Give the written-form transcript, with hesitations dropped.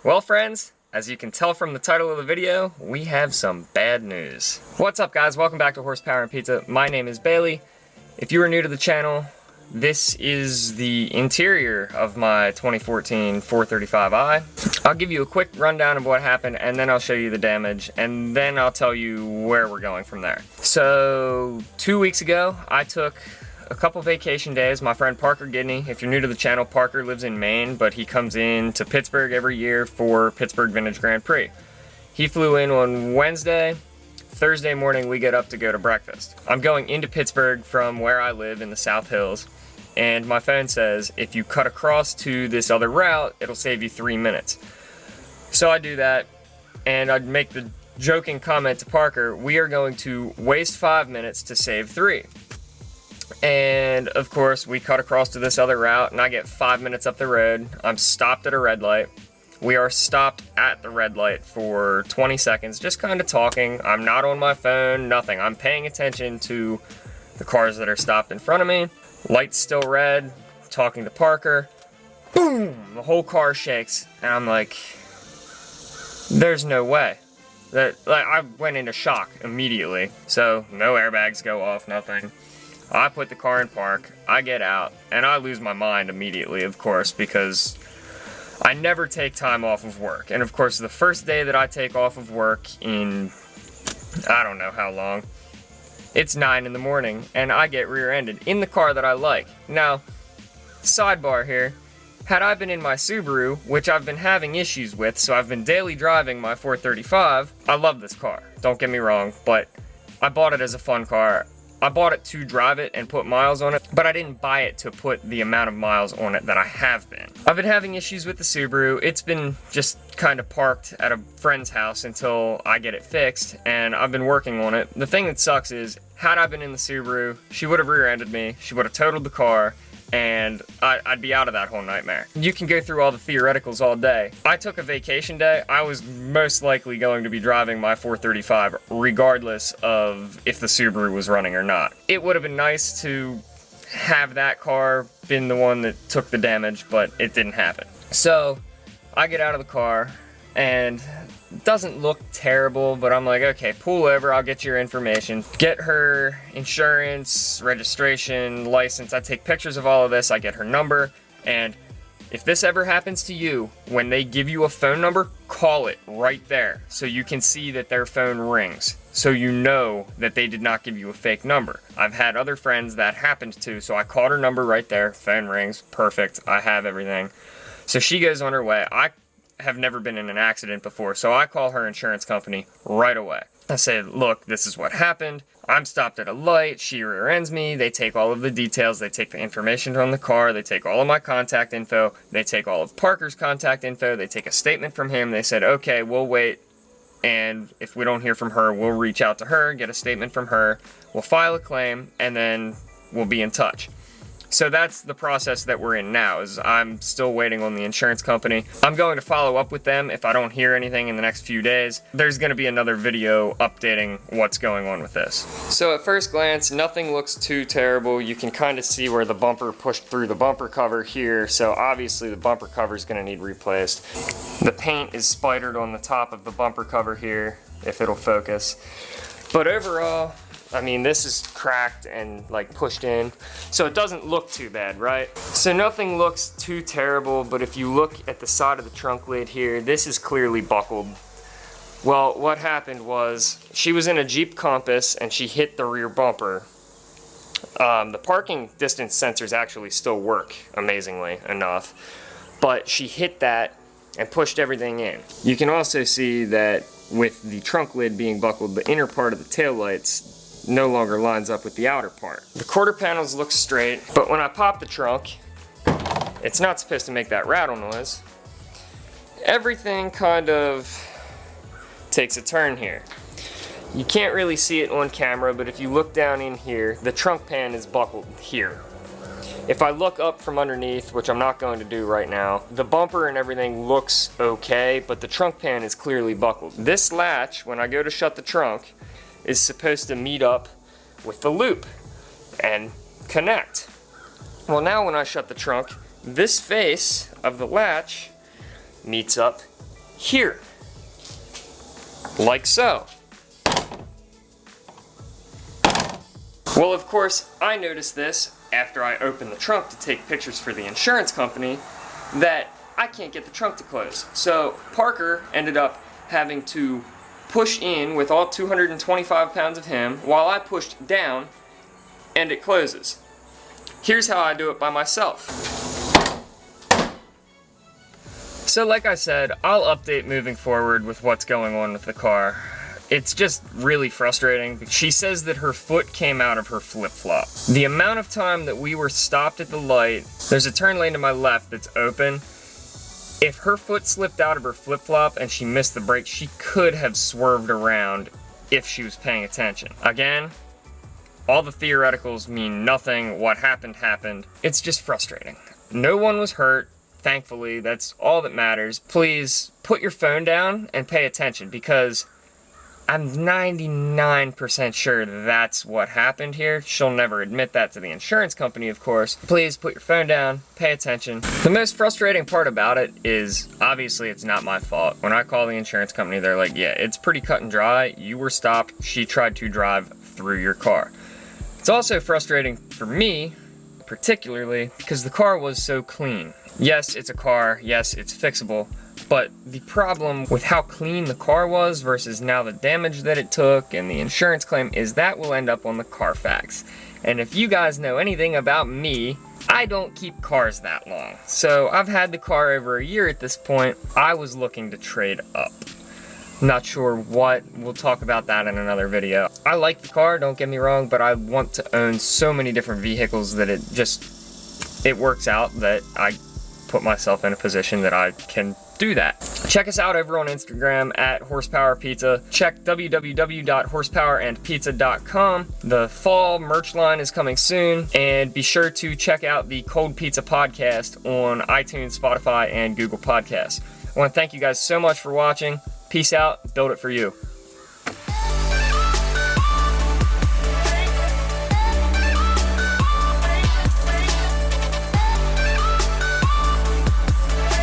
Well friends, as you can tell from the title of the video, we have some bad news. What's up guys, welcome back to Horsepower and Pizza. My name is Bailey. If you are new to the channel, this is the interior of my 2014 435i. I'll give you a quick rundown of what happened and then I'll show you the damage and then I'll tell you where we're going from there. So 2 weeks ago, I took a couple vacation days. My friend Parker Gidney, if you're new to the channel, Parker lives in Maine, but he comes in to Pittsburgh every year for Pittsburgh Vintage Grand Prix. He flew in on Wednesday. Thursday morning we get up to go to breakfast. I'm going into Pittsburgh from where I live in the South Hills, and my phone says if you cut across to this other route, it'll save you 3 minutes. So I do that, and I'd make the joking comment to Parker, we are going to waste 5 minutes to save 3. And of course we cut across to this other route and I get 5 minutes up the road. I'm stopped at a red light. We are stopped at the red light for 20 seconds, just kind of talking. I'm not on my phone, nothing. I'm paying attention to the cars that are stopped in front of me. Light's still red, talking to Parker. Boom! The whole car shakes and I'm like, there's no way. I went into shock immediately. So no airbags go off, nothing. I put the car in park, I get out, and I lose my mind immediately, of course, because I never take time off of work. And of course, the first day that I take off of work in, I don't know how long, it's 9 in the morning, and I get rear-ended in the car that I like. Now, sidebar here, had I been in my Subaru, which I've been having issues with, so I've been daily driving my 435, I love this car, don't get me wrong, but I bought it as a fun car. I bought it to drive it and put miles on it, but I didn't buy it to put the amount of miles on it that I have been. I've been having issues with the Subaru. It's been just kind of parked at a friend's house until I get it fixed, and I've been working on it. The thing that sucks is, had I been in the Subaru, she would have rear-ended me, she would have totaled the car, and I'd be out of that whole nightmare. You can go through all the theoreticals all day. I took a vacation day. I was most likely going to be driving my 435 regardless of if the Subaru was running or not. It would have been nice to have that car been the one that took the damage, but it didn't happen. So I get out of the car and it doesn't look terrible, but I'm like, okay, pull over, I'll get your information. Get her insurance, registration, license. I take pictures of all of this, I get her number, and if this ever happens to you, when they give you a phone number, call it right there so you can see that their phone rings, so you know that they did not give you a fake number. I've had other friends that happened to, so I called her number right there, phone rings, perfect, I have everything. So she goes on her way. I have never been in an accident before, so I call her insurance company right away. I say, look, this is what happened. I'm stopped at a light, she rear-ends me, they take all of the details, they take the information from the car, they take all of my contact info, they take all of Parker's contact info, they take a statement from him, they said, okay, we'll wait, and if we don't hear from her, we'll reach out to her, get a statement from her, we'll file a claim, and then we'll be in touch. So that's the process that we're in now, is I'm still waiting on the insurance company. I'm going to follow up with them if I don't hear anything in the next few days. There's going to be another video updating what's going on with this. So at first glance, nothing looks too terrible. You can kind of see where the bumper pushed through the bumper cover here, so obviously the bumper cover is going to need replaced. The paint is spidered on the top of the bumper cover here, if it'll focus. But overall, I mean, this is cracked and like pushed in, so it doesn't look too bad, right? So nothing looks too terrible, but if you look at the side of the trunk lid here, this is clearly buckled. Well, what happened was, she was in a Jeep Compass and she hit the rear bumper. The parking distance sensors actually still work, amazingly enough, but she hit that and pushed everything in. You can also see that with the trunk lid being buckled, the inner part of the taillights no longer lines up with the outer part. The quarter panels look straight, but when I pop the trunk, it's not supposed to make that rattle noise. Everything kind of takes a turn here. You can't really see it on camera, but if you look down in here, the trunk pan is buckled here. If I look up from underneath, which I'm not going to do right now, the bumper and everything looks okay, but the trunk pan is clearly buckled. This latch, when I go to shut the trunk, is supposed to meet up with the loop and connect. Well, now when I shut the trunk, this face of the latch meets up here, like so. Well, of course, I noticed this after I opened the trunk to take pictures for the insurance company, that I can't get the trunk to close. So Parker ended up having to push in with all 225 pounds of him while I pushed down, and it closes. Here's how I do it by myself. So like I said, I'll update moving forward with what's going on with the car. It's just really frustrating. She says that her foot came out of her flip-flop. The amount of time that we were stopped at the light, there's a turn lane to my left that's open. If her foot slipped out of her flip-flop and she missed the brake, she could have swerved around if she was paying attention. Again, all the theoreticals mean nothing. What happened, happened. It's just frustrating. No one was hurt. Thankfully, that's all that matters. Please put your phone down and pay attention, because I'm 99% sure that's what happened here. She'll never admit that to the insurance company, of course. Please put your phone down, pay attention. The most frustrating part about it is, obviously, it's not my fault. When I call the insurance company, they're like, yeah, it's pretty cut and dry. You were stopped. She tried to drive through your car. It's also frustrating for me, particularly, because the car was so clean. Yes, it's a car. Yes, it's fixable. But the problem with how clean the car was versus now the damage that it took and the insurance claim is that will end up on the Carfax. And if you guys know anything about me, I don't keep cars that long. So I've had the car over a year at this point. I was looking to trade up. Not sure what. We'll talk about that in another video. I like the car, don't get me wrong, but I want to own so many different vehicles that it works out that I put myself in a position that I can do that. Check us out over on Instagram at Horsepower Pizza. Check www.horsepowerandpizza.com. The fall merch line is coming soon, and be sure to check out the Cold Pizza podcast on iTunes, Spotify, and Google Podcasts. I want to thank you guys so much for watching. Peace out. Build it for you.